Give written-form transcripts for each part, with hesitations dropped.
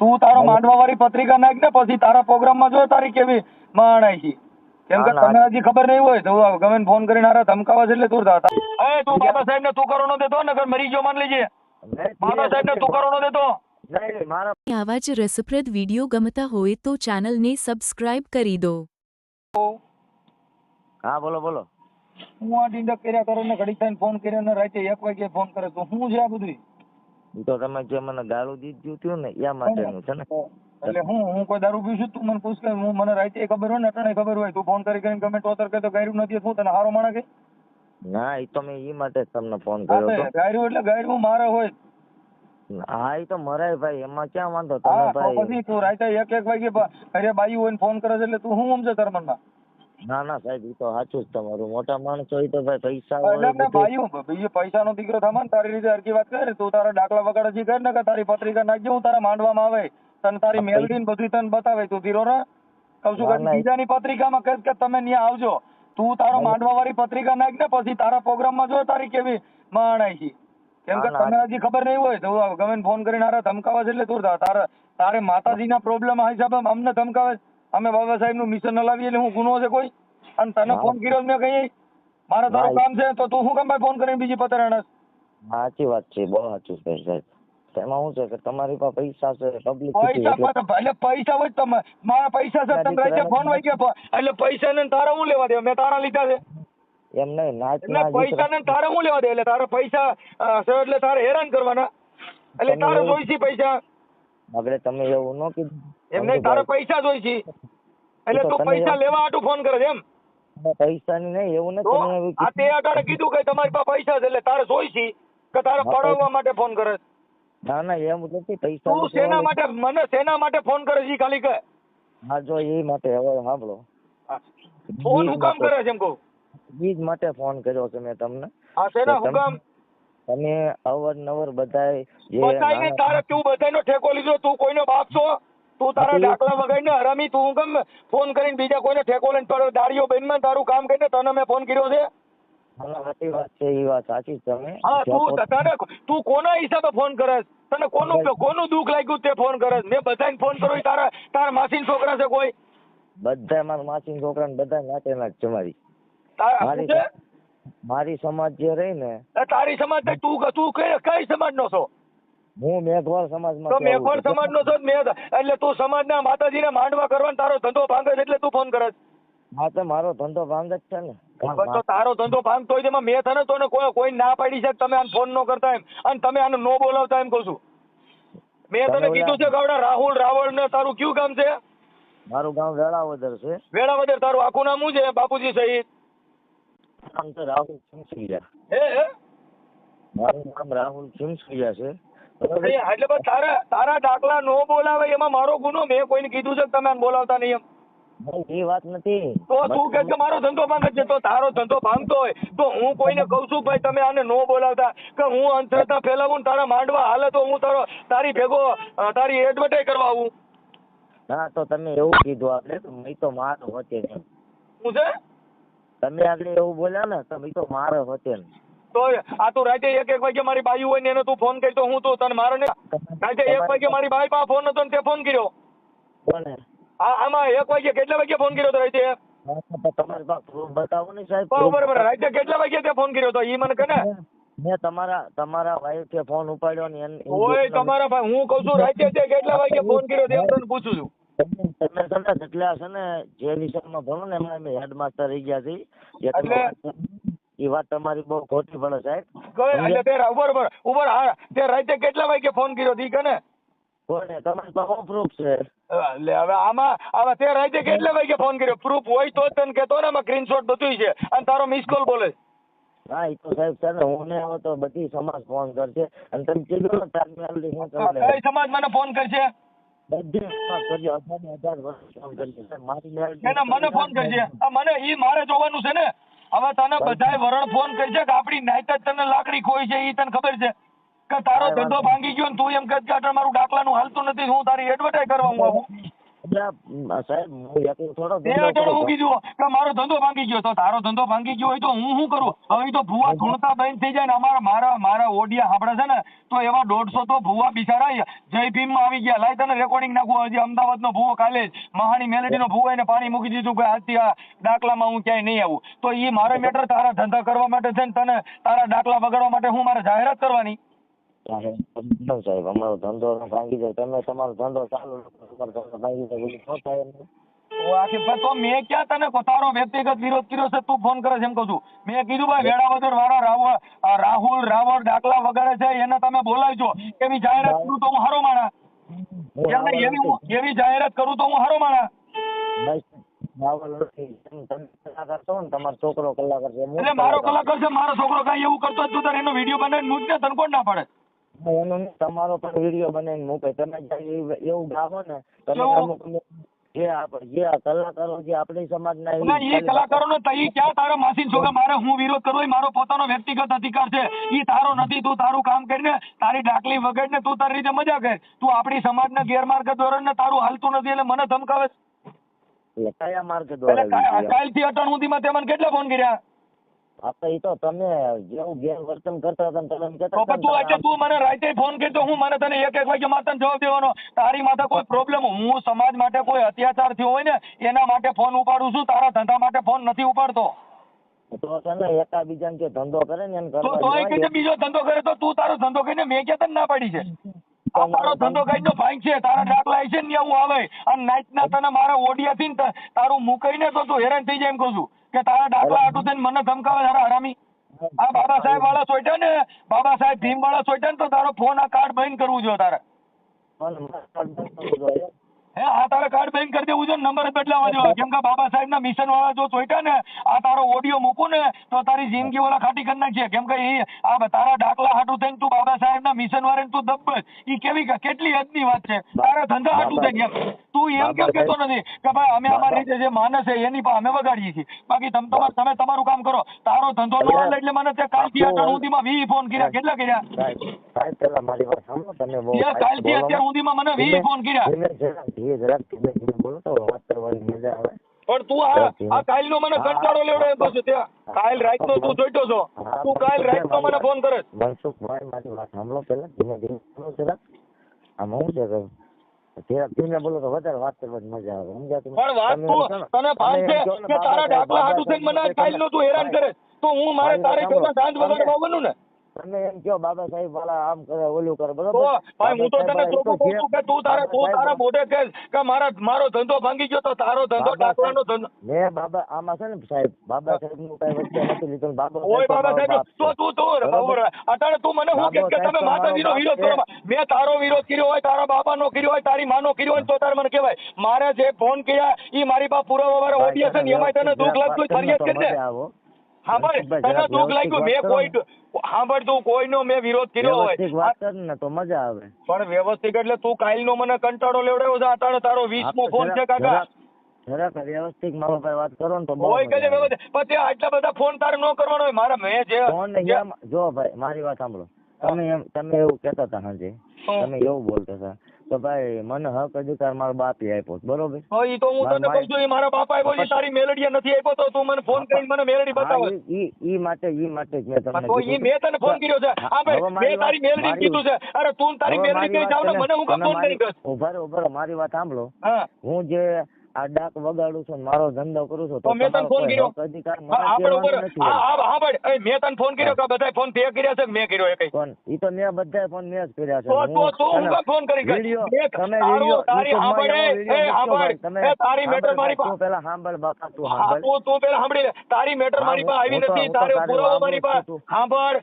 તું તારો માંડવા વાળી પત્રિકા નાખ ને પછી તારા પ્રોગ્રામમાં જો તારી કેવી માણાઈ છે. કેમ કે તને હજી ખબર નહીં હોય તો ગમે ફોન કરીને હારા ધમકાવા છે એટલે તું તું બાબા સાહેબ ને તું કરો નો દેતો નકર મરી ગયો માન લેજે. બાબા સાહેબ ને તું કરો નો દેતો. આવા જ રસપ્રદ વિડીયો ગમતા હોય તો ચેનલને સબસ્ક્રાઇબ કરી દો. હા બોલો બોલો. હું આ ડિંડક કર્યા કરો ને ઘડી થઈને ફોન કર્યો ને રાતે 1 વાગે ફોન કરે તો શું છે આ બધું? તો તમે જે મને ગાળું દીધું થયું ને એ માટેનું છે ને. એટલે હું કોઈ દારૂ પીવું છું તું મને પૂછ કે હું મને રાતે ખબર હોય ને અટાણે ખબર હોય તું ફોન કરીને કમેન્ટ ઓતર કે તો ગાયરું નથી હું તને હારો માણા કે? ના એ તો મેં એ માટે તમને ફોન કર્યો હતો. ગાયરું એટલે ગાયરું મારે હોય. હા એ તો મરાય ભાઈ એમાં ક્યાં વાંધો તમે ભાઈ. પછી તું રાતે 1 વાગે અરે બાઈ હોય ને ફોન કરે છે એટલે તું શું સમજે તાર મનમાં? ના ના સાહેબ એ તો સાચું જ તમારું. મોટા માણસ હોય તો ભાઈ પૈસા ભાઈ પૈસાનો દીકરો થવા ને તારી રીતે હરકી વાત કરે તું તારા દાખલા વગાડે છે કર ને કે તારી પત્રિકા નાખજે હું તારા માંડવામાં આવે તને તારી મેલડી ને બધું તને બતાવે તું ધીરો ને કહું છું કે બીજાની પત્રિકામાં કહે કે તમે ત્યાં આવજો તું તારો માંડવા વાળી પત્રિકા નાખ ને પછી તારા પ્રોગ્રામમાં જો તારી કેવી માણાઈ છે. કેમ કે તને હજી ખબર નહીં હોય તો ગમે ફોન કરીને હારા ધમકાવે છે એટલે તું તારે માતાજીના પ્રોબ્લેમ હિસાબે અમને ધમકાવે. અમે બાબા સાહેબ નું મિશન હલાવીએ એટલે હું ગુનો છે કોઈ? અને તને ફોન કર્યો મેં કઈ મારે તારું કામ છે તો તું શું કામ ભાઈ ફોન કરીને બીજી પતરાણસ? સાચી વાત છે બહુ સાચું છે સાહેબ. એમાં શું છે કે તમારી પાસે પૈસા છે પબ્લિક એટલે પૈસા હોય તમે મારા પૈસા છે તમે રાતે ફોન હોય ગયા એટલે પૈસા ને તારા હું લેવા દે? મેં તારા લીધા છે એમ નહીં નાચ પૈસા ને તારા હું લેવા દે? એટલે તારા પૈસા છે એટલે તારે હેરાન કરવાના એટલે તારે જોઈશે પૈસા. આપણે તમે એવું ન કીધું એમ નહીં તારે પૈસા જોઈશે એટલે તું પૈસા લેવા હાટુ ફોન કરે છે એમ? પૈસા ની નહીં એવું નથી. આ તે અટાણે કીધું કે તમારી પાસે પૈસા છે એટલે તારે જોઈશે કે તારે પડાવવા માટે ફોન કરે? ના ના એમ નથી પૈસા. તું શેના માટે મને શેના માટે ફોન કરે છે ખાલી કહે? હા જો એ માટે હવે સાંભળો ફોન હું કામ કરે છે એમ કહું? બીજ માટે ફોન કર્યો છે મેં તમને. હા શેના હું કામ? તમે અવારનવાર બધાય બધાય તારે તું બધાયનો ઠેકો લીધો તું કોઈનો બાપ છો? તું તારા દાખલા વગાડીને હરામી તું કેમ ફોન કરીને બીજા કોઈને ઠેકો લઈને દાડીઓ બેનમાં તારું કામ કરીને તને મેં ફોન કર્યો છે? સાચી વાત છે એ વાત સાચી તમે. હા તું કોના હિસાબે ફોન કરે? તને કોનું દુઃખ લાગ્યું તે ફોન કરે? મેં બધાને ફોન કર્યો તારા માસી છોકરા છે કોઈ? બધા મારા માસી છોકરા બધા નાચેલા જ છે મારી સમાજ જે રહી ને. તારી સમાજ તું કઈ સમાજ નો છો? હું મેઘવાળ સમાજમાં. તો મેઘવાળ સમાજ નો છો એટલે તું સમાજના માતાજીને માંડવા કરવાનો તારો ધંધો ભાંગે છે એટલે તું ફોન કરે? હા તો મારો ધંધો ભાંગ જ છે ને. તો તારો ધંધો ભાંગતો હોય તેમાં મેં તને તો કોઈ ના પાડી છે તમે આને ફોન નો કરતા એમ અને તમે આને નો બોલાવતા એમ કહું છું. મેં તને કીધું છે ગવડા રાહુલ રાવળ ને તારું કયું ગામ છે? મારું ગામ વેળાવદર છે. વેળાવદર. તારું આખું નામ શું છે બાપુજી સહિત? નામ તો રાહુલ ચિમસુરિયા. મારું નામ રાહુલ ચિમસુરિયા છે. એટલે તારા દાખલા નો બોલાવે એમાં મારો ગુનો? મેં કોઈને કીધું છે તમે આને બોલાવતા નહીં એમ? એ વાત નથી. તો તું કે મારો ધંધો ભાંગે છે તો તારો ધંધો ભાંગતો હોય તો હું કોઈને કઉ છું ભાઈ તમે આને નો બોલાવતા કે હું અંધશ્રદ્ધા ફેલાવું તારા માંડવા હાલે તો હું તારી ભેગો તારી એડવર્ટાઈઝ કરવા આવું? ના તો તમે એવું કીધું આપણે તો મેં તો મારો હોતે. શું છે? તમે આગળ એવું બોલ્યા ને તો મેં તો મારો હોતે. તો આ તું રાતે 1 વાગે મારી બાઈ હોય ને એને તું ફોન કરી તો હું તો તને મારે ને રાતે 1 વાગે મારી બાઈ પાસે ફોન હતો ને તે ફોન કર્યો? કોને? આમાં 1 વાગે કેટલા વાગે ફોન કર્યો તો રાતે? તમારી પાસે પ્રૂફ બતાવો ને સાહેબ. બરોબર. રાતે કેટલા વાગે તે ફોન કર્યો તો ઈ મને કહે ને. મેં તમારા વાઈફે ફોન ઉપાડ્યો ને ઓય તમારા ભાઈ હું કહું છું રાતે તે કેટલા વાગે ફોન કર્યો તે તને પૂછું છું. તમે જેટલા છે ને જે વિષયમાં ભણો ને એમાં અમે હેડમાસ્ટર રહી ગયા છીએ. એટલે એ વાત તમારી બહુ ખોટી પડે સાહેબ. એટલે તે ઉપર હા તે રાતે કેટલા વાગે ફોન કર્યો તી કે ને? કોને? તમારી પાસે પ્રૂફ છે? એટલે હવે આમાં તે રાતે કેટલા વાગે ફોન કર્યો? પ્રૂફ હોય તો તને કહેતો ને, એમાં સ્ક્રીનશોટ બધું છે અને તારો મિસ કોલ બોલે. હા એ તો સાહેબ છે ને હું ને હવે તો બધી સમાજ ફોન કરશે અને તમે કીધું ને કઈ સમાજ મને ફોન કરશે? બધી સમાજ કરજો. 1000 વર્ષ ફોન કરશે મારી મને ફોન કરશે. મને ઈ મારે જોવાનું છે ને. હવે તને બધાય વરણ ફોન કરશે કે આપડી નાઈટ જ તને લાકડી ખોઈ છે ઈ તને ખબર છે કે તારો ધંધો ભાંગી ગયો ને તું એમ કહે કે મારું દાખલાનું હાલતું નથી હું તારી એડવર્ટાઈઝ કરવા હું આવું? સાહેબ હું એકલો થોડો તે ધંધો અટાણે કરું હું છું. કીધું કે મારો ધંધો ભાંગી ગયો, તો તારો ધંધો ભાંગી ગયો હોય તો હું શું કરું? હવે તો ભૂવા ધૂણતા બંધ થઈ જાય ને મારા ઓડિયા સાંભળે છે ને તો એવા 150 તો ભૂવા બિચારા જય ભીમ માં આવી ગયા. લાય તને રેકોર્ડિંગ નાખું. હજી અમદાવાદ નો ભૂવો કાલે જ મહાની મેલેડી નો ભૂવો એને પાણી મૂકી દીધું કે આજથી આ દાખલામાં હું ક્યાંય નહીં આવું. તો ઈ મારે મેટર તારા ધંધા કરવા માટે છે ને તને તારા દાખલા બગાડવા માટે હું મારે જાહેરાત કરવાની? સાહેબ અમારો ધંધો ભાંગી જાય, તમે તમારો ધંધો ચાલુ રાખો, તમારો ધંધો ભાંગી જાય બધું શું થાય એમ? તો મેં ક્યાં તને તારો વ્યક્તિગત વિરોધ કર્યો છે? તું ફોન કરે છે એમ કહું છું. મેં કીધું ભાઈ વેળાવદર વાળા રાહુલ રાવળ દાખલા વગાડે છે એને તમે બોલાવજો. એવી જાહેરાત કરું તો હું હારો માણા. એવી જાહેરાત કરું તો હું હારો માણા. કલાકાર છો ને, તમારો છોકરો કલાકાર છે. એટલે મારો કલાકાર છે, મારો છોકરો કઈ એવું કરતો જ તું તારે એનો વિડીયો બનાવીને મૂક ને, તને કોણ ના પડે? એનો તમારો પણ વિડીયો બનાવીને મૂકે. તમે એવું ગાવો ને, તમે જે કલાકારો જે આપણી સમાજના એ કલાકારોનો તઈ ક્યાં તારા માસી છોકરા મારે હું વિરોધ કરવો એ મારો પોતાનો વ્યક્તિગત અધિકાર છે. ઈ તારો નથી. તું તારું કામ કરીને તારી ડાકલી વગાડીને તું તારી રીતે મજા કર. તું આપણી સમાજના ગેરમાર્ગે દોરને તારું હાલતું નથી એટલે મને ધમકાવે. એટલે કયા માર્ગે દોરાવી? કાલથી અટણ સુધીમાં તે મને કેટલા ફોન કર્યા? આપણે ઈ તો તમે જેવું ગેરવર્તન કરતા હતા તમે તો કહેતા પણ તું આજે તું મને રાતે ફોન કરતો હું મને તને એક વાગ્યા માં તને જવાબ દેવાનો. તારી માથે કોઈ પ્રોબ્લેમ, હું સમાજ માટે કોઈ અત્યાચાર થયો હોય ને એના માટે ફોન ઉપાડું છું, તારા ધંધા માટે ફોન નથી ઉપાડતો. તો તને એકાબીજાને જે ધંધો કરે ને એમ તો કરવા એ કે બીજો ધંધો કરે તો તું તારો ધંધો કરીને મેં ક્યાં તને ના પાડી છે? આ તારો ધંધો કઈ નો ફાઈન છે, તારા દાખલા છે ને આવું આવે અને નાઈટ ના તને મારા ઓડિયાથી ને તારું મુકાઈને તો તું હેરાન થઈ જાય એમ કહું છું કે તારા દાખલા હાટું થઈને મને ધમકાવે તારા હરામી. આ બાબા સાહેબ વાળા સોઈટા ને, બાબા સાહેબ ભીમ વાળા સોઈટા ને તો તારો ફોન આ કાર્ડ બંધ કરવું જોઈએ તારે. હે આ તારા કાર્ડ બંધ કરી દેવું જોઈએ, નંબર જ બદલાવા જોઈએ. કેમ કે બાબા સાહેબ ના મિશન વાળા જો સોઈટા ને આ તારો ઓડિયો મૂકું ને તો તારી જિંદગી વાળા ખાટી કરી નાખશે. કેમ કે એ આ તારા દાખલા હાટું થઈને તું બાબા સાહેબ ના મિશન વાળા તું દબ્બજ. ઈ કેવી કેટલી હદની વાત છે. તારા ધંધા હાટું થઈને તું એમ કેમ કેતો નથી કે ભાઈ અમે અમારી રીતે જે માનસ છે એની પાસે અમે વગાડીએ છીએ, બાકી તમે તમારું કામ કરો. તારો ધંધો ન હાલે એટલે મને તે કાલથી અટણ સુધીમાં 20 ફોન કર્યા. કેટલા કર્યા? સાહેબ પેલા મારી વાત સાંભળો. તમે બહુ કાલથી અત્યાર સુધીમાં મને 20 ફોન કર્યા. બોલો તો વાત કરવાની મજા આવે. પણ તું આ કાલ નો મને કંટાળો લેવડે તો ત્યાં કાલ રાત નો તું જોઈતો છો, તું કાલ રાત નો મને ફોન કરે. મનસુખભાઈ મારી વાત સાંભળો પેલા, ધીમે ધીમે બોલો જરાક. આમાં હું છે જરાક ધીમે બોલો તો વધારે વાત કરવાની મજા આવે. સમજાતું? પણ વાત તું તને ભાન છે કે તારા દાખલા હાટું થઈને મને કાલ નો તું હેરાન કરે તો હું મારે તારે કરતા સાંજ વગાડવા બનું ને. તમે એમ કહો બાબા સાહેબ વાળા આમ કરે ઓલું કરે, તો બરોબર? ભાઈ હું તો તને ચોખ્ખું કહું છું કે તું તારા મોઢે કહે કે મારો ધંધો ભાંગી ગયો તો તારો ધંધો દાખલાનો ધંધો. મેં બાબા આમાં છે ને સાહેબ, બાબા સાહેબ નું કઈ વચ્ચે નથી લીધું. ઓય બાબા સાહેબ તું અટાણે તું મને હું કે તમે માતાજીનો વિરોધ કરો. મેં તારો વિરોધ કર્યો હોય, તારા બાપાનો કર્યો હોય, તારી માનો કર્યો હોય તો તારે મને કહેવાય. મારે જે ફોન કર્યા ઈ મારી પાસે પુરાવા વાળા ઓડિયો છે ને એમાં તને દુઃખ લાગતું હોય ફરિયાદ કરી દે. હા ભાઈ તને દુઃખ લાગ્યું મેં કોઈ સાંભળ તું કોઈનો મેં વિરોધ કર્યો હોય વાત કર ને તો મજા આવે. પણ વ્યવસ્થિત એટલે તું કાલનો મને કંટાળો લેવડાવ્યો છે. અટાણે તારો 20મો ફોન છે કાકા. જરાક વ્યવસ્થિત મારો ભાઈ વાત કરો ને તો હોય કે વ્યવસ્થિત. પણ તે આટલા બધા ફોન તારે ન કરવાનો હોય. મારા મેં જે ફોન જો ભાઈ મારી વાત સાંભળો. તમે એવું કહેતા હતા હાજે, તમે એવું બોલતા હતા તો ભાઈ મને હક અધિકાર મારો બાપે આપ્યો, બરોબર? ઈ તો હું તને કહું છું ઈ મારા બાપા આપ્યો છે, તારી મેલડીએ નથી આપ્યો તો તું મને ફોન કરીને મને મેલડી બતાવો. ઈ માટે જ મેં તમને તો ઈ મેં તને ફોન કર્યો છે. હા ભાઈ મેં તારી મેલડી કીધું છે. અરે તું તારી મેલડી કઈ જાવ ને મને હું કામ ફોન કરી કર. ઉભા મારી વાત સાંભળો. હા હું જે આ ડાક વગાડું છું, મારો ધંધો કરું છું, તો મેં તને ફોન કર્યો. અધિકાર હા ભાઈ મેં તને ફોન કર્યો કે બધા ફોન તે કર્યા છે મેં કર્યો એ કઈ? ઈ તો મેં બધા ફોન મેં જ કર્યા છે. તો હું કામ ફોન કરી તારી સાંભળ તારી મેટર મારી પાસે પેલા સાંભળ બાપા તું સાંભળ. તું પેલા સાંભળી લે. તારી મેટર મારી પાસે આવી નથી, તારો પુરાવો મારી પાસે. સાંભળ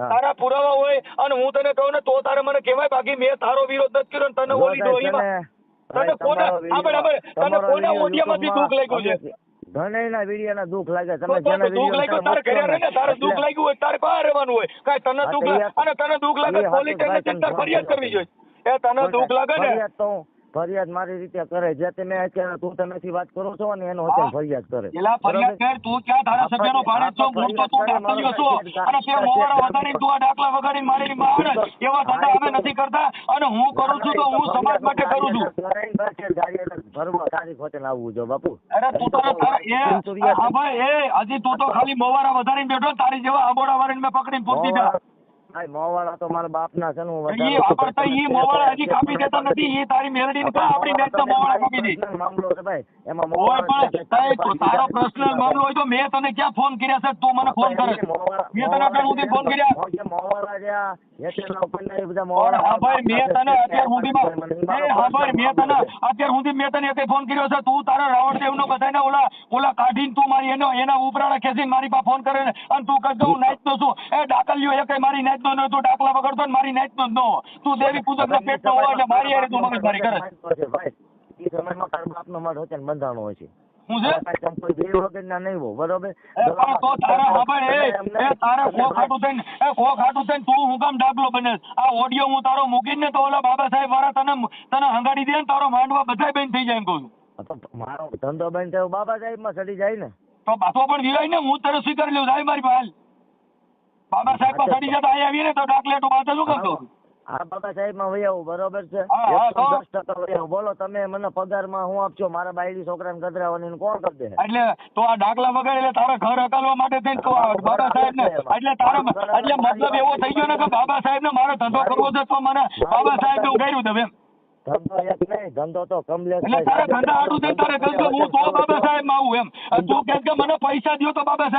તારા પુરાવા હોય અને હું તને કહું ને તો તારે મને કહેવાય. બાકી મેં તારો વિરોધ નથી કર્યો તને ઓલી ડોહીમાં તને કોના ઓડિયામાંથી દુઃખ લાગ્યું છે? ઘણા વિડીયોના દુઃખ લાગે. દુઃખ લાગ્યું તારે ઘરે રહે ને, તારે દુઃખ લાગ્યું હોય તારે બહાર રહેવાનું હોય. કાંઈ તને દુઃખ લાગે અને તને દુઃખ લાગે પોલીસ સ્ટેશન ફરિયાદ કરવી જોઈએ. એ તને દુઃખ લાગે ને ફરિયાદ મારી રીતે કરે જે તમે અત્યારે તું તમેથી વાત કરો છો ને એનો અત્યારે ફરિયાદ કરે એલા ફરિયાદ કર, તું ક્યાં ધારાસભ્યનો ભાણેજ છો, હું તો તું ડાકલિયો છો, અને તે મોવાળા વધારીને તું આ ડાકલા વગાડીને મારી માર એવા ધંધા અમે નથી કરતા, અને હું કરું છું તો હું સમાજ માટે કરું છું. તારી ખોટે આવવું જો બાપુ. અરે તું તો હા ભાઈ, હજી તું તો ખાલી મોવાળા વધારીને બેઠો, તારી જેવા આબોડા વાળીને મેં પકડીને પૂછી દીધા. મોવાળા તો મારા બાપના છે ને હું ઈ વાપરતા ઈ મોવાળા હજી કાપી દેતા નથી, ઈ તારી મેલડીને કા આપણી મેચનો મોવાળા કાપી દે. મામલો છે ભાઈ, એમાં ઓય પણ તારો પર્સનલ મામલો હોય તો મેં તને ક્યાં ફોન કર્યા છે, તું મને ફોન કરે? મેં તને અત્યાર સુધી ફોન કર્યા? મોવાળા જ્યાં હા ભાઈ, મેં તને અત્યાર સુધીમાં હા ભાઈ, મેં તને અત્યાર સુધી મેં તને એકે ફોન કર્યો છે? તું તારા રાવણદેવનો બધાને ઓલા કાઢીને તું મારી એના ઉપરાળા ખેંચીને મારી પાસે ફોન કરે અને તું કહે હું નાચતો છું. એ ડાકલિયો એકે મારી નાચતો ન, તું ડાકલા વગરતો ને મારી નાચતો જ ન. તું દેવી પૂજકના પેટનો હોય એટલે મારી હારે તું મગજમારી કરે છે. ભાઈ એ સમયમાં તારા બાપનો મઠ હોય બંધાણો હોય છે. હું છે કોઈ દેવ વગરના નહીં હો, બરોબર? તો તારા ખબર તારા ખોખ હાટું થઈને તું હું કામ ડાકલો બને? આ ઓડિયો હું તારો મૂકીને તો ઓલા બાબા સાહેબ વાળા તને હંગાડી દે ને, તારો માંડવા બધાય બંધ થઈ જાય એમ કહું છું. મારો ધંધો બંધ થયો બાબા સાહેબ માં ચડી જાય ને તો પાછો પણ વિરાય ને, હું તને સ્વીકારી લઉં. સાહેબ મારી પાસે બાબા સાહેબ માં ચડી જતા અહીં આવીએ ને તો ડાકલેટો બાતે શું કરતો? હા બાબા સાહેબ માં વૈયાવું બરોબર છે, હા, તો 10% વૈયાવું. બોલો તમે મને પગારમાં હું આપશો? મારા બાયડી છોકરાને ગધરાવાની કોણ કરી દે? એટલે તો આ ડાકલા વગર એટલે તારા ઘર હકાલવા માટે થઈને તો બાબા સાહેબ ને એટલે તારા એટલે મતલબ એવો થઈ ગયો ને કે બાબા સાહેબ ને મારો ધંધો કરવો છે તો મને બાબા સાહેબ ને ઉગાડ્યું દે એમ. ધંધો એક નહીં, ધંધો તો કમલેશ એટલે તારે ધંધા હાટું થઈને તારે કહે હું તો બાબા સાહેબ માં આવું એમ. તું કહે કે મને પૈસા દ્યો તો બાબા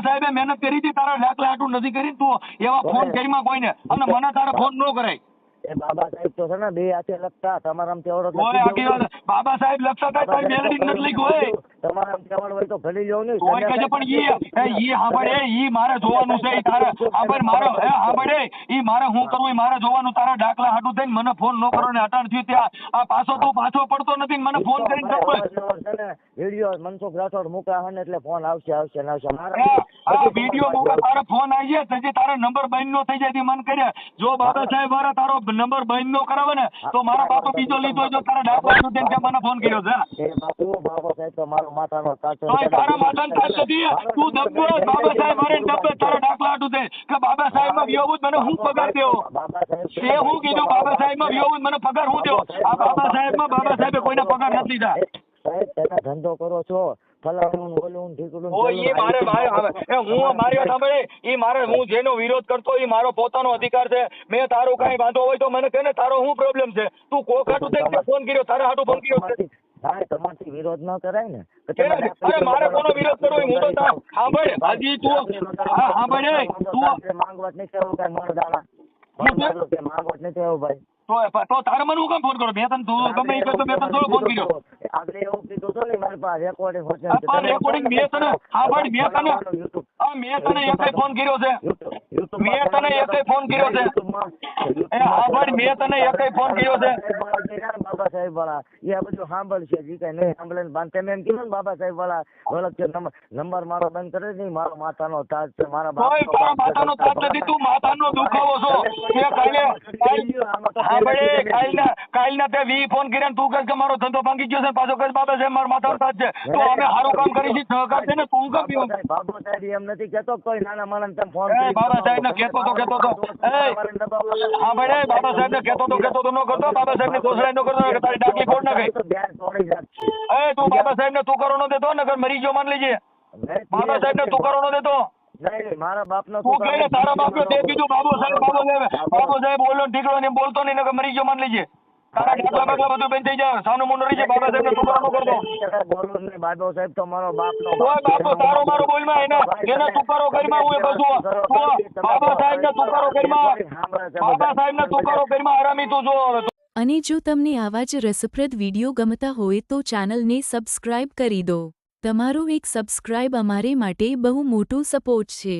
સાહેબે મહેનત કરી હતી, તારા ડાકલા હાટું નથી કરી. તું એવા ફોન કરીમાં કોઈને અને મને તારા ફોન ન કરાય. એ બાબા સાહેબ તો છે ને બે હાથે લખતા, તમારામ તેવડો બાબા સાહેબ લખતા હતા, તારી મેલડી નથી લખ્યું હોય. તમારામ તેવડ હોય તો ભલી લો ને. કોઈ કહે છે પણ ઈ સાંભળે, ઈ મારે જોવાનું છે. ઈ તારે સાંભળ મારો સાંભળે, ઈ મારે હું કરવું ઈ મારે જોવાનું. તારા ડાકલા હાટું થઈને મને ફોન ન કરો ને અટાણ થયું ત્યાં આ પાછો તું પાછો પડતો નથી ને મને ફોન કરીને કરતો. વિડીયો મનસુખ રાઠોડ મૂકા હે ને એટલે ફોન આવશે આવશે ને આવશે. આ વિડીયો મૂકા તારા ફોન આવી જાય પછી તારા નંબર બંધ નો થઈ જાય મન કર્યા. જો બાબા સાહેબ વાળા તારો નંબર બંધ નો કરાવે ને તો મારા બાપા બીજો લીધો જો તારા ડાકલા હાટું થઈને મને ફોન કર્યો છે. બાબા સાહેબ તો મારો માથાનો તાત છે. તારા માથાનો તાત નથી. તું દબ્બો બાબા સાહેબ મારે દબ્બે તારા ડાકલા હાટું થઈને કે બાબા સાહેબ માં વિયોવું મને હું પગાર દેવો? એ હું કીધું બાબા સાહેબ માં વિયોવું મને પગાર હું દેવો? આ બાબા સાહેબે કોઈને પગાર નથી દીધા. સાહેબ તેના ધંધો કરો છો ફલાણું બોલું ઢીકડું હું જેનો વિરોધ કરતો એ મારો પોતાનો અધિકાર છે. મેં તારું કઈ વાંધો હોય તો મને કહે ને તારો શું પ્રોબ્લેમ છે? તું કોક હાટું થઈને ફોન કર્યો, તારા હાટું ફોન કર્યો છે. તમારથી વિરોધ ન કરાય ને. અરે મારે કોનો વિરોધ કરવો? હું તો સાંભળ હજી તું સાંભળે તું માંગવટ નહીં થયું કઈ મળદાણા માંગવટ નહીં થયું ભાઈ. તો તારે મને હું કેમ ફોન કરો? મેં તને તું ગમે એ કરતો મેં તને થોડો ફોન કર્યો. આપણે એવું કીધું હતું ને મારી પાસે રેકોર્ડિંગ રેકોર્ડિંગ મેં તને સાંભળ મેં તને એકે ફોન કર્યો છે. મેં તને એકે ફોન કર્યો છે. સાંભળ મેં તને એકે ફોન કર્યો છે. બાબા સાહેબ વાળા એ આ બધું સાંભળશે જી કઈ નહીં સાંભળે ને તમે એમ કીધું ને બાબા સાહેબ વાળા વળખ છે નંબર મારો બંધ કરે નહીં. મારો માથાનો તાજ છે. મારા તારા માથાનો તાજ નથી. તું માથાનો દુખાવો છો. કાલના તે 20 ફોન કર્યા તું કહે કે મારો ધંધો ભાંગી ગયો છે, પાછો કહે બાબા સાહેબ મારો માથાનો તાજ છે. તો અમે સારું કામ કરી છે, સહકાર છે ને તું કામ પીવું? બાબા સાહેબ એમ નથી કેતો કોઈ નાના માણસ તમે ફોન બાબા સાહેબ ને કેતો તો હા ભાઈ બાબા સાહેબ ને કેતો તો ન કરતો. બાબા સાહેબ ને ઘોષણા ન કરતો તારી ડાકી કોડ ના ગઈ. તું બાબા સાહેબ ને તું કરો ન દેતો નગર મરી ગયો માન લેજે. બાબા સાહેબ ને તું કરો ન દેતો. મારા બાપ નો તું કહે તારા બાપ નો તે કીધું બાબુ સાહેબ બોલો ઠીકડો ને બોલતો નહીં નગર મરી ગયો માન લેજે. તારા ડાકલા બાકલા બધું બંધ થઈ જાય. સાનું મુંડો રહી જાય. બાબા સાહેબ ને તું કરો ન કરતો. બોલું નહીં બાબા સાહેબ તો મારો બાપ નો બાપો તારો મારો બોલમાં એને તુકારો કરીમાં હું એ બધું બાબા સાહેબ ને તુકારો કરીમાં બાબા સાહેબ ને તુકારો કરીમાં આરામી તું જો. અને જો તમને આવા જ રસપ્રદ વિડીયો ગમતા હોય તો ચેનલને સબસ્ક્રાઇબ કરી દો. તમારો એક સબસ્ક્રાઇબ અમારે માટે બહુ મોટો સપોર્ટ છે.